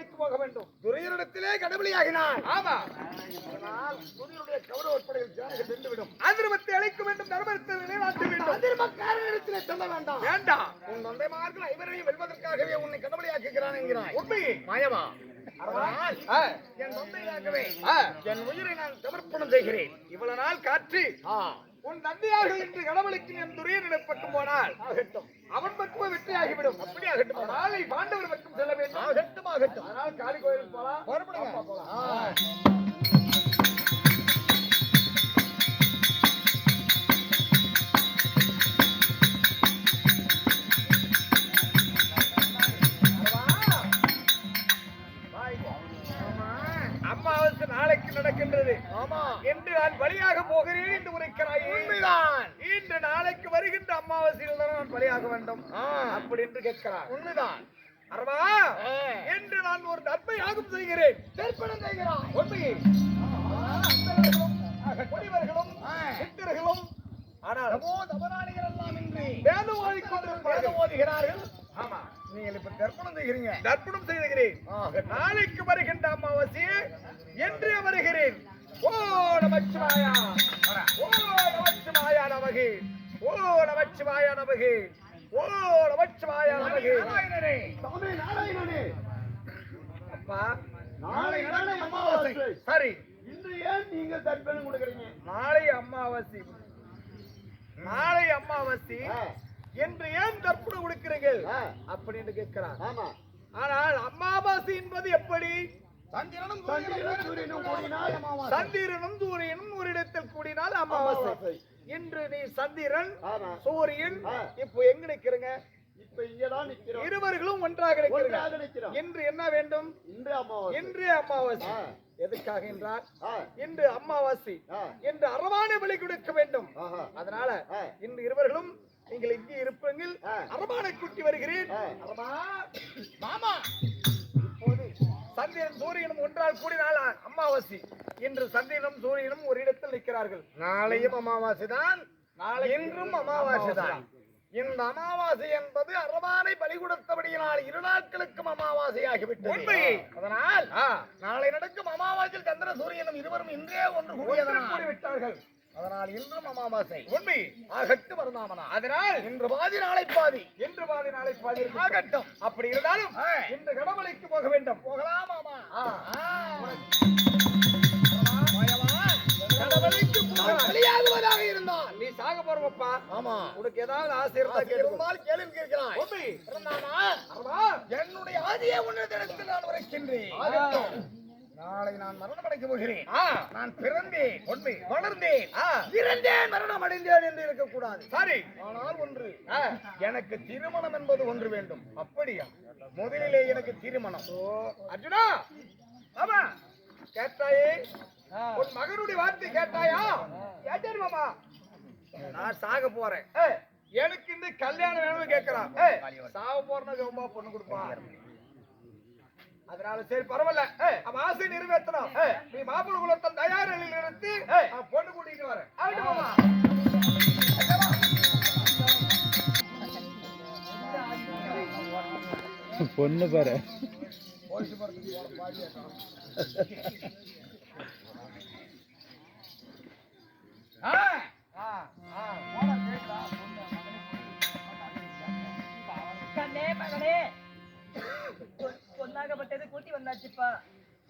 கடவுளைக்கு போக வேண்டும். துரையரிடத்திலே கடவுளியாகினான். ஆமா, அதனால் துரையருடைய கௌரவ உட்படையில் ஜானகி சென்று விடும். அதிர்மத்தை அழைக்க வேண்டும், தர்மத்தை நிலைநாட்ட வேண்டும். அதிர்மக்காரனிடத்திலே சொல்ல வேண்டாம். வேண்டாம். உன் தந்தைமார்கள் ஐவரையும் வெல்வதற்காகவே உன்னை கடவுளியாக்குகிறான் என்கிறாய். உண்மை மாயமா? அதனால் என் தந்தையாகவே என் உயிரை நான் சமர்ப்பணம் செய்கிறேன். இவ்வளவு நாள் காற்று உன் தந்தையார்கள் என்று கடவுளுக்கு என் துரியனிடம் பக்கம் போனால் ஆகட்டும், அவன் பக்கம் வெற்றியாகிவிடும். அப்படி ஆகட்டும். நாளை பாண்டவர் பக்கம் செல்ல வேண்டும். ஆகட்டும், ஆகட்டும். அதனால் காளி கோயிலுக்கு போலாம். புறப்படுங்க. அமாவாசை நாளைக்கு நடக்கின்றது. ஆமா, என்று நான் பலியாக போகிறேன் என்று உரைக்கிறாய். உண்மைதான். இன்று நாளைக்கு வருகின்ற அமாவாசையில் தான் நான் பலியாக வேண்டும் அப்படி என்று கேட்கிறார். உண்மைதான். அரவா, என்று நான் ஒரு நன்மை யாகம் செய்கிறேன். தர்ப்பணம் செய்கிறான். உண்மையை முனிவர்களும் சித்தர்களும் ஆனால் தபராணிகள் எல்லாம் இன்றி வேதம் ஓதிக்கொண்டிருப்பார்கள். ஓதுகிறார்கள். ஆமா, நீங்கள் இப்ப தர்ப்பணம் செய்கிறீங்க. தர்ப்பணம் செய்கிறேன். நாளைக்கு வருகின்ற அமாவாசை என்று வருகிறேன். ஓ நமச்சிவாயா, ஓ நமச்சிவாயா நமகே, ஓ நமச்சிவாயா நமகே, ஓ நமச்சிவாயா நமகே. நாராயணனே, சாமி நாராயணனே. அப்பா, நாளை நடக்கும் அமாவாசை. சரி, இன்று ஏன் நீங்க தர்ப்பணம் கொடுக்குறீங்க? நாளை அமாவாசை. நாளை அமாவாசை என்று ஏன் தர்ப்பணம் கொடுக்கிறீர்கள் அப்படின்னு கேட்கிறார். ஆமா, ஆனால் அமாவாசை என்பது எப்படி? சந்திரனும் சூரியனும் கூடினால் அமாவாசை. சந்திரனும் சூரியனும் ஒரு இடத்தில் கூடினால் அமாவாசை. இன்று நீ சந்திரன் சூரியன் இப்போ எங்க நிக்கிறீங்க? இப்ப இங்கதான் நிக்கிறோம். இருவர்களும் ஒன்றாக நிற்கிறோம். இன்று என்ன வேண்டும்? இன்று அமாவாசை. எதுக்காக என்றால் இன்று அமாவாசை என்று அரவானை பலி கொடுக்க வேண்டும். அதனால இன்று இருவர்களும் நீங்கள் இங்கே இருப்பீர்கள். அரவானை கூட்டி வருகிறேன். மாமா, இப்போது சந்திரன் சூரியனும் ஒன்றால் கூடினால் அமாவாசை. இன்று சந்திரனும் சூரியனும் ஒரு இடத்தில் நிற்கிறார்கள். நாளையும் அமாவாசை தான், நாளை இன்றும் அமாவாசை தான். இந்த அமாவாசை என்பது அரவானை பலி கொடுத்தபடியினால் 2 நாட்களுக்கும் அமாவாசையாகிவிட்டது. அதனால் நாளை நடக்கும் அமாவாசையில் சந்திர சூரியனும் இருவரும் இன்றே ஒன்று கூடிவிட்டார்கள். அதனால் இன்றும் அமாவாசை. உண்மை ஆகட்டும் வருமாமனா. அதனால் இன்று பாதி நாளை பாதி, இன்று பாதி நாளை பாதி ஆகட்டும். அப்படி இருந்தாலும் இன்று கடவுளைக்கு போக வேண்டும். போகலாம் மாமா. கடவுளைக்கு பலியாகுவதாக இருந்தால் நீ சாக போறவப்பா. ஆமா, உனக்கு ஏதாவது ஆசை இருந்தால் கேள்வி கேட்கிறாய். உண்மை என்னுடைய ஆதியை உன்னிடத்தில் நான் உரைக்கின்றேன். நாளை நான் மரணம் அடைக்க போகிறேன். நான் பிறந்தேன், உண்மை வளர்ந்தேன், இறந்தேன், மரணம் அடைந்தேன் என்று இருக்கக்கூடாது. சரி, ஆனால் ஒன்று, எனக்கு திருமணம் என்பது ஒன்று வேண்டும். அப்படியா? முதலிலே எனக்கு திருமணம். அர்ஜுனா, ஆமா கேட்டாயே, உன் மகனுடைய வார்த்தை கேட்டாயா? கேட்டேன் மாமா. நான் சாக போறேன், எனக்கு இந்த கல்யாணம் வேணும்னு கேட்கிறான். சாக போறேன்னு ரொம்ப பொண்ணு கொடுப்பான். அதனால சரி பரவாயில்ல, அவன் ஆசை நிறைவேற்றணும். நீ மாப்பிள்ளை குலத்தில் தயாரில் நிறுத்தி பொண்ணு கூட்டிட்டு வரேன். பொண்ணு பாரு. பொண்ணாகப்பட்டது கூட்டி வந்தாச்சுப்பா.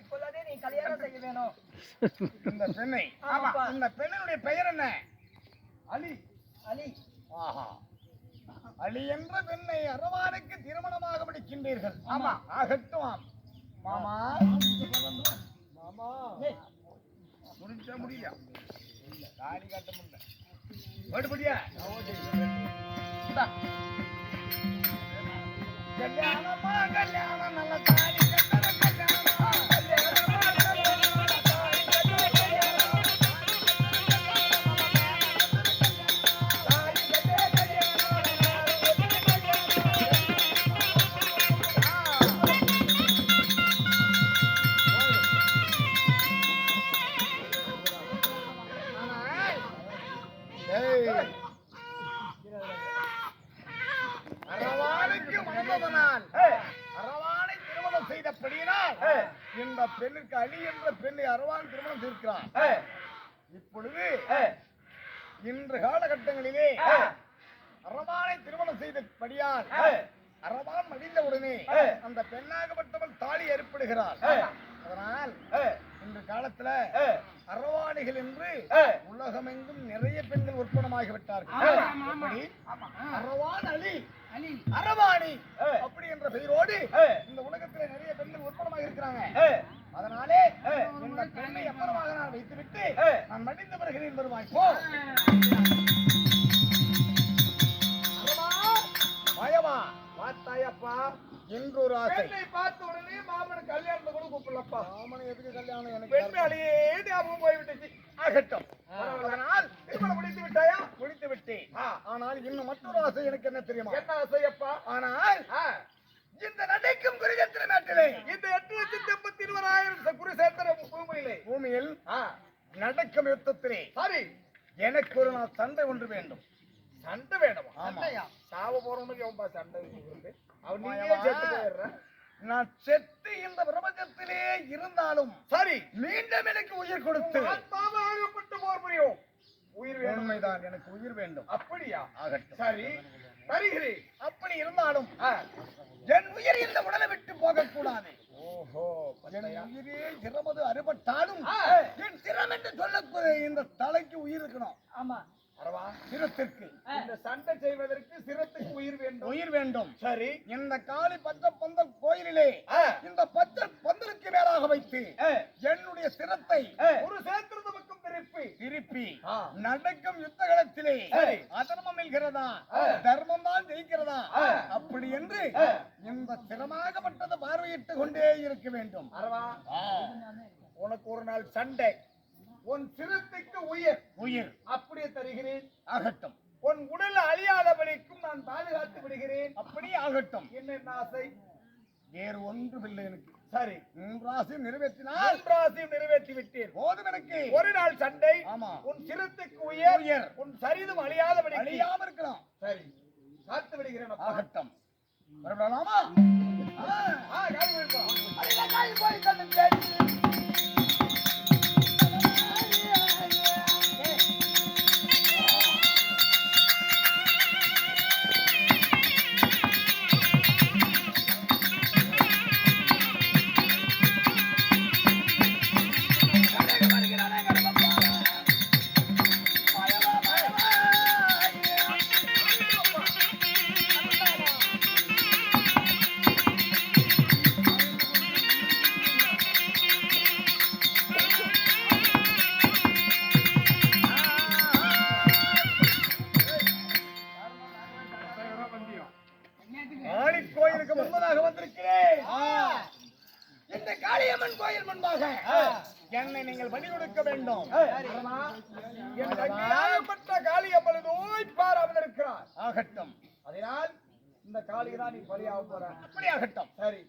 இப்போதே நீ கல்யாணம் செய்ய வேணும். இந்த பெண்ணை, இந்த பெண்ணினுடைய பெயர் என்ன? அலி. அலி. ஆஹா, அலி என்ற பெண்ணை அரவானுக்கு திருமணமாக முடிக்கின்றீர்கள். ஆமா, ஆகட்டும் மாமா. மாமா முடிஞ்சா முடியல, தாலி காட்ட முடியல. ஓடுபடியா கல்யாணமா கல்யாணம் நல்ல தாலி கட்டற கல்யாணமா அரவானை திருமணம் காரணத்தினால் இந்த பெண்ணுக்கு அலி என்ற பெண்ணை அரவான் திருமணம் செய்கிறான். இப்பொழுது இன்று காலகட்டங்களிலே அரவானை திருமணம் செய்தபடியால் அரவான் மடிந்தவுடனே அந்த பெண்ணாகப்பட்டவள் தாலி ஏற்படுகிறாள். அதனால் இந்த காலத்துல அரவாணிகள் என்று உலகமெங்கும் நிறைய பெண்கள் உற்பத்தமாகிவிட்டார்கள். அரவான் அலி அரவாணி அப்படி என்ற பெயரோடு இந்த உலகத்துல நிறைய பெண்கள் உற்பத்தமாக இருக்கிறாங்க. அதனாலே இந்த பெண்ணை அப்புறமாக நான் வைத்துவிட்டு நான் மடிந்த பிறகு வருவாய் போ. மாயவா பார்த்தாயப்பா என்று ஒரு ஆசை. பெண்ணை பார்த்த உடனே மாமன் கல்யாணத்தை கூட கூப்பிடலப்பா. மாமன் எதுக்கு கல்யாணம்? எனக்கு பெண்ணாலேயே ஞாபகம் போய்விட்டுச்சு. ஆகட்டும். அதனால் திருமணம் முடித்து விட்டாயா? முடித்து விட்டேன். ஆனால் இன்னும் மற்றொரு ஆசை எனக்கு என்ன தெரியுமா? என்ன ஆசையப்பா? ஆனால் இந்த நடைக்கும் குருகேத்திர நாட்டிலே இந்த 8,81,000 குருசேத்திர பூமியில் நடக்கும் யுத்தத்திலே சரி எனக்கு ஒரு நாள் சண்டை ஒன்று வேண்டும். சண்டை வேணுமா? ஆமா. சாவ போறவனுக்கு எவன்பா சண்டை அவன் நீயே செத்து போயிடுற. நான் செத்து இந்த பிரபஞ்சத்திலே இருந்தாலும் சரி மீண்டும் எனக்கு உயிர் கொடுத்து ஆத்மாவாகப்பட்டு போர் புரியும். உயிர் வேணும். உண்மைதான், எனக்கு உயிர் வேண்டும். அப்படியா? ஆகட்டும். சரி தருகிறேன். அப்படி இருந்தாலும் என் உயிர் இந்த உடலை விட்டு போகக்கூடாது. ஓஹோ, என் உயிரே சிரமது அறுபட்டாலும் என் சிரம் என்று சொல்லக்கூடிய இந்த தலைக்கு உயிர் இருக்கணும். ஆமா. அரவா, சிரத்திற்கு இந்த சண்டை செய்வதற்கு சிரத்துக்கு உயிர் வேண்டும். உயிர் வேண்டும். சரி இந்த காளி பச்சை பந்தல் கோயிலிலே இந்த பச்சை பந்தலுக்கு மேலாக வைத்து என்னுடைய சிரத்தை ஒரு சேத்திரத்து பக்கம் திருப்பி நடக்கும் யுத்த களத்திலே அதர்மம் வெல்கிறதா தர்மம் தான் ஜெயிக்கிறதா அப்படி என்று இந்த சிரமாகப்பட்டது பார்வையிட்டு கொண்டே இருக்க வேண்டும். அரவா, உனக்கு ஒரு நாள் சண்டை. உன் சிரத்துக்கு உயிர் அப்படியே தருகிறேன். ஆகட்டும். உன் உடல் அழியாதபடிக்கும் நான் பாதுகாத்து விடுகிறேன். அப்படியே ஆகட்டும். என்ன ஆசை? வேறு ஒன்றுமில்லை எனக்கு. சரி, மூன்றாசையும் நிறைவேற்றினால் நிறைவேற்றி விட்டேன். போதும் எனக்கு. ஒரு நாள் சண்டை. ஆமா. உன் சிரத்துக்கு உயிர், உன் சரிதும் அழியாதபடி அழியாம இருக்கலாம். சரி, காத்து விடுகிறேன். ஆகட்டும். வரலாமா? கோயிலுக்கு முன்பதாக வந்திருக்கிறேன். இந்த காளியம்மன் கோயில் முன்பாக என்னை நீங்கள் பலி கொடுக்க வேண்டும். காளியம்மன் நோய்பார் அமர்ந்திருக்கிறார். ஆகட்டும். அதனால் இந்த காளிதான் நீ பலியாக போற. அப்படி ஆகட்டும். சரி,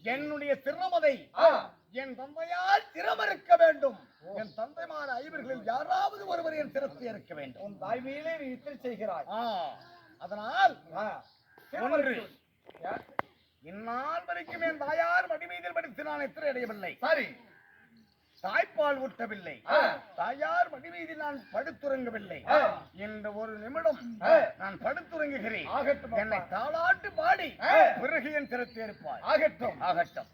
என்னுடைய திருமதை என் தந்தையால் திறமறுக்க வேண்டும். என் தந்தைமான ஐவர்களில் யாராவது ஒருவர் என் சிரத்தை இருக்க வேண்டும். உன் தாய்மையிலே நீ இத்திரை செய்கிறாய். அதனால் ஒன்று, இந்நாள் வரைக்கும் என் தாயார் மடிமீதில் படித்து நான் எத்திரை அடையவில்லை. சரி, தாய்ப்பால் ஊட்டவில்லை. தாயார் மடிமீதில் நான் படுத்துறங்கவில்லை. இந்த ஒரு நிமிடம் நான் படுத்துறங்குகிறேன். ஆகட்டும். என்னை தாளாட்டு பாடி பிறகு என் சிரத்தை இருப்பாய். ஆகட்டும். ஆகட்டும்.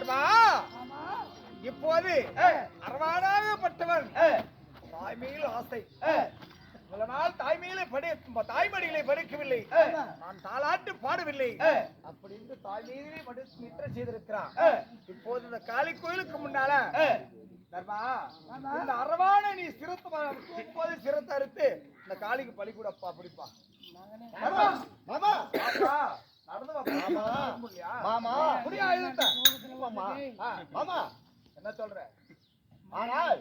தர்மா இப்போது அரவானாகப்பட்டவன் தாய்மையில் ஆசை சில நாள் தாய்மடியிலே படுக்கவில்லை நான் தாலாட்டு பாடவில்லை அப்படின்னு தாய்மீதிலே படுத்து நிற்ற செய்திருக்கிறான் இப்போது இந்த காளி கோயிலுக்கு முன்னால தர்மா இந்த அரவான நீ இப்போது சிரத்தை அறுத்து இந்த காளிக்கு பலி கூடப்பா அப்படிப்பா என்ன சொல்ற ஆனால்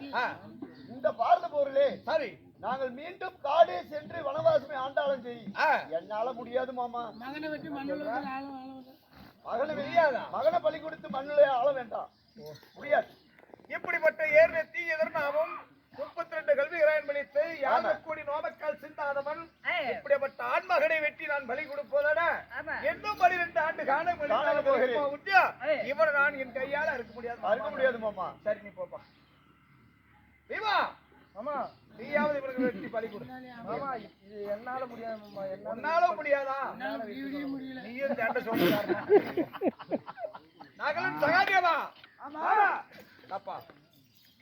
இந்த பாரத போரிலே சரி நாங்கள் மீண்டும் காடே சென்று வனவாசமே ஆண்டாலும் செய் என்னால முடியாது மாமா. மகனை வெட்டி மண்ணுல மகனை பலி கொடுத்து மண்ணிலே ஆள வேண்டாம், முடியாது. இப்படிப்பட்ட ஏறிய தீயதர்னாவும் 32 கல்வி இராயன் பலித்து 50 கோடி நோமக்கால் சிந்தாதவன் இப்படிப்பட்ட ஆண்மகனை வெட்டி நான் பலி கொடுப்பதோட இன்னும் 12 ஆண்டு காலம் போகிறேன். இவனை நான் என் கையால அறுக்க முடியாது மாமா. சரி நீ போப்பா. தீவா ஆமா நீயாவது இவனுக்கு வெட்டி பலி கொடு. ஆமா இது என்னால முடியாது மாமா. என்னால முடியாதா? நீயும் சண்டை சொல்றாரு. நாங்களும் சகாதியமா. ஆமா அப்பா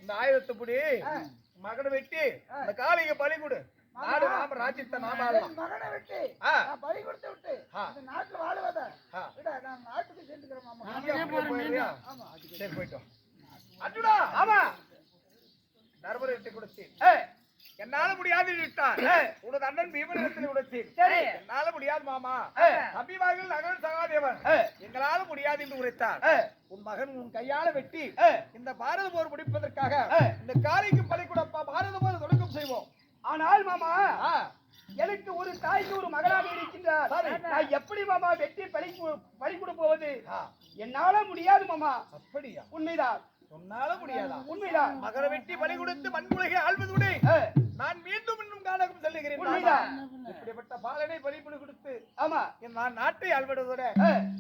இந்த ஆயுதத்துப்படி மகனை வெட்டி அந்த காளிக்கு பலி கொடு. நாடு நாம ராஜ்யத்தை நாம ஆளலாம். மகனை வெட்டி பலி கொடுத்து விட்டு இந்த நாட்டுல வாழுவத நான் நாட்டுக்கு சென்றுக்கிறேன் மாமா. சரி போயிட்டோம். அர்ஜுனா ஆமா தர்மரை வெட்டி கொடுத்து என்னால முடியாது விட்டார். உனது அண்ணன் பீமனிடத்தில் உடைத்தேன். என்னால முடியாது மாமா. தம்பிமார்கள் நகர் சகாதேவன் எங்களால முடியாது என்று உரைத்தார். உன் மகன் உன் கையால வெட்டி இந்த பாரத போர் முடிப்பதற்காக இந்த காளிக்கு பலி கொடுப்பா. பாரத போர் தொடக்கம் செய்வோம். ஆனால் மாமா எனக்கு ஒரு தாய்க்கு ஒரு மகனாக இருக்கின்றார். நான் எப்படி மாமா வெட்டி பலி கொடுப்பது? என்னால முடியாது மாமா. அப்படியா? உண்மைதான். உன்னால முடியாதா? உண்மைதான். மகனை வெட்டி பலி கொடுத்து மண்புலகை ஆள்வதுடனே நான் மீண்டும் இன்னும் காணகம் செல்லுகிறேன். இப்படிப்பட்ட பாலனை பலி கொடுத்து ஆமா நான் நாட்டை ஆள்வதோட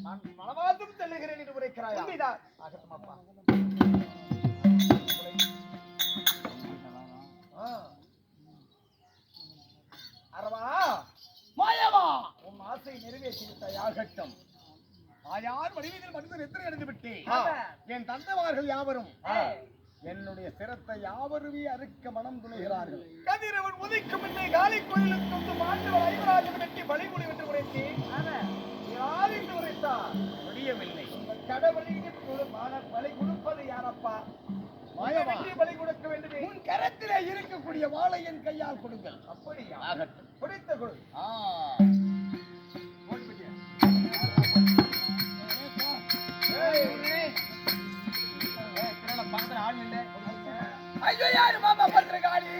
நான் மனவாதம் செல்லுகிறேன் என்று உரைக்கிறாய். உண்மைதான். ஆகட்டும் அப்பா. அரவா மாயவா உன் ஆசை நிறைவேற்றி விட்டாய். ஆகட்டும். யார் வடிவத்தில் மனிதன் எத்தனை அடைந்து விட்டேன். என் தந்தைமார்கள் யாவரும் என்னுடைய சிரத்தை யாவருமே அறுக்க மனம் துணிகிறார்கள். கதிரவன் உதிக்கும் முன்னே காளி கோயிலுக்கு வந்து மாண்டவர் ஐவராஜன் வெட்டி பலிமுடி என்று உரைத்தேன். யார் என்று உரைத்தார்? முடியவில்லை. கடவுளுக்கு பலி கொடுப்பது யாரப்பா? வெட்டி பலி கொடுக்க வேண்டும். உன் கரத்திலே இருக்கக்கூடிய வாளை என் கையால் கொடுங்கள். அப்படியா? ஆகட்டும். கொடுத்த கொடு. ஐயோ யாரு மாமா பத்திரகாளி?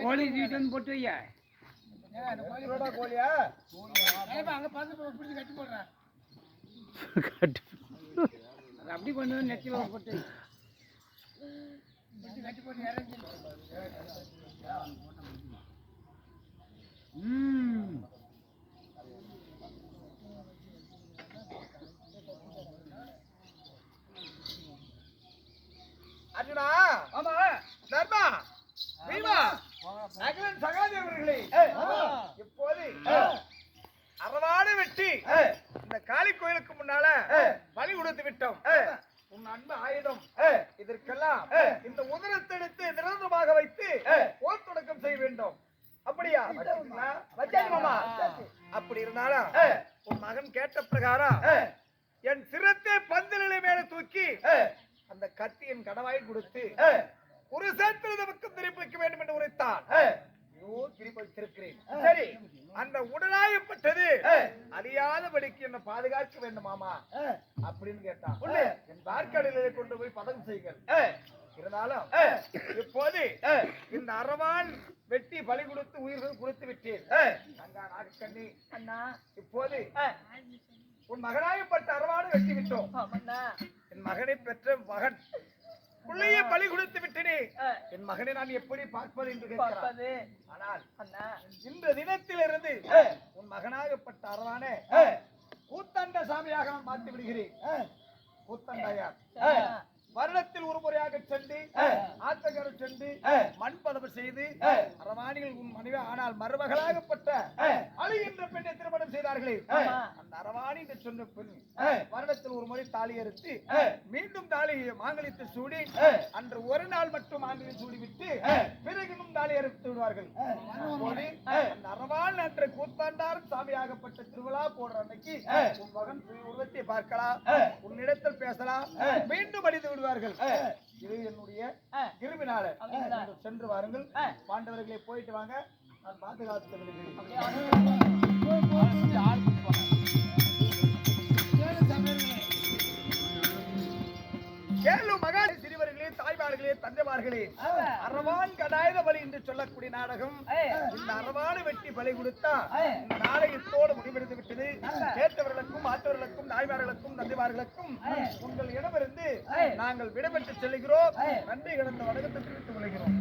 கோழி வீட்டு போட்டு வையா. கோழியா அங்க பார்த்து பிடிச்சி கட்டி போடுறேன். கட்டு அப்படி கொண்டு வந்து நெத்தில போட்டு அர்ஜுனா, ஆமா தர்மா, பீமா, நகுலன் சகாதேவர்களே, இப்போது அரவானை வெட்டி இந்த காளி கோயிலுக்கு முன்னால பலி கொடுத்து விட்டோம். உன் அன்பு ஆயுதம் இதற்கெல்லாம் இந்த உதரத்தை எடுத்து நிரந்தரமாக வைத்து போர் தொடக்கம் செய்ய வேண்டும். அப்படியா? வச்சாச்சு மாமா. அப்படி இருந்தாலும் உன் மகன் கேட்ட பிரகாரம் என் சிரத்தை பந்தலிலே மேல தூக்கி அந்த கத்தியின் கடவாய் கொடுத்து குருசேத்திர பக்கம் திருப்பிக்க வேண்டும் என்று உரைத்தான். திருப்பிருக்கிறேன். சரி, அந்த உடலாயப்பட்டது அறியாதபடிக்கு என்ன பாதுகாக்க வேண்டும் மாமா அப்படின்னு கேட்டான். என் பார்க்கடலிலே கொண்டு போய் பதம் செய்யுங்கள். இருந்தாலும் இப்போது இந்த அரவான் வெட்டி பலி கொடுத்து உயிர்கள் கொடுத்து விட்டேன். நாகக்கண்ணி அண்ணா, இப்போது உன் மகனாயப்பட்ட அரவானை வெட்டி விட்டோம். என் மகனை பெற்ற மகன் பிள்ளையை பலி கொடுத்து விட்டேனே, என் மகனை நான் எப்படி பார்ப்பது என்று கேட்கிறான். ஆனால் இந்த தினத்திலிருந்து உன் மகனாகப்பட்ட அரவானே கூத்தண்ட சாமியாக நான் மாற்றி விடுகிறேன். கூத்தண்டையார் வருடத்தில் ஒரு முறையாக சென்று ஆத்தகர சென்று மண் பதவு செய்து அரவாணிகள் உன் மனைவி ஆனால் மருமகளாகப்பட்ட அழி என்ற பெண்ணை திருமணம் செய்தார்களே, அந்த அரவாணி என்று சொன்ன பெண் வருடத்தில் ஒரு முறை தாலி அறுத்து மீண்டும் தாலி மாங்கலித்து சூடி அன்று ஒரு நாள் மட்டும் மாங்கலில் சூடிவிட்டு பிறகு இன்னும் தாலி அறுத்து விடுவார்கள். அந்த அரவான் என்ற கூத்தாண்டார் சாமியாகப்பட்ட திருவிழா போடுற அன்னைக்கு உன் மகன் உருவத்தை பார்க்கலாம், உன்னிடத்தில் பேசலாம், மீண்டும் அடித்து விடுவார்கள். இது என்னுடைய கிருபினால சென்று வாருங்கள். பாண்டவர்களை போயிட்டு வாங்க, நான் பாதுகாத்து விடுகிறேன். கேளு மகான் சிறுவர்களே, தாய்மார்களே, தந்தைமார்களே, அரவான் கடாயுத பலி என்று சொல்லக்கூடிய நாடகம் இந்த அரவானை வெட்டி பலி கொடுத்தா இந்த நாடகத்தோடு முடிவெடுத்து விட்டது. கேட்டவர்களுக்கும் மாற்றவர்களுக்கும் தாய்மார்களுக்கும் தந்தைமார்களுக்கும் உங்கள் இடமிருந்து நாங்கள் விடைபெற்று செல்கிறோம். நன்றி கிடந்த வணக்கத்தை தெரிவித்துக் கொள்கிறோம்.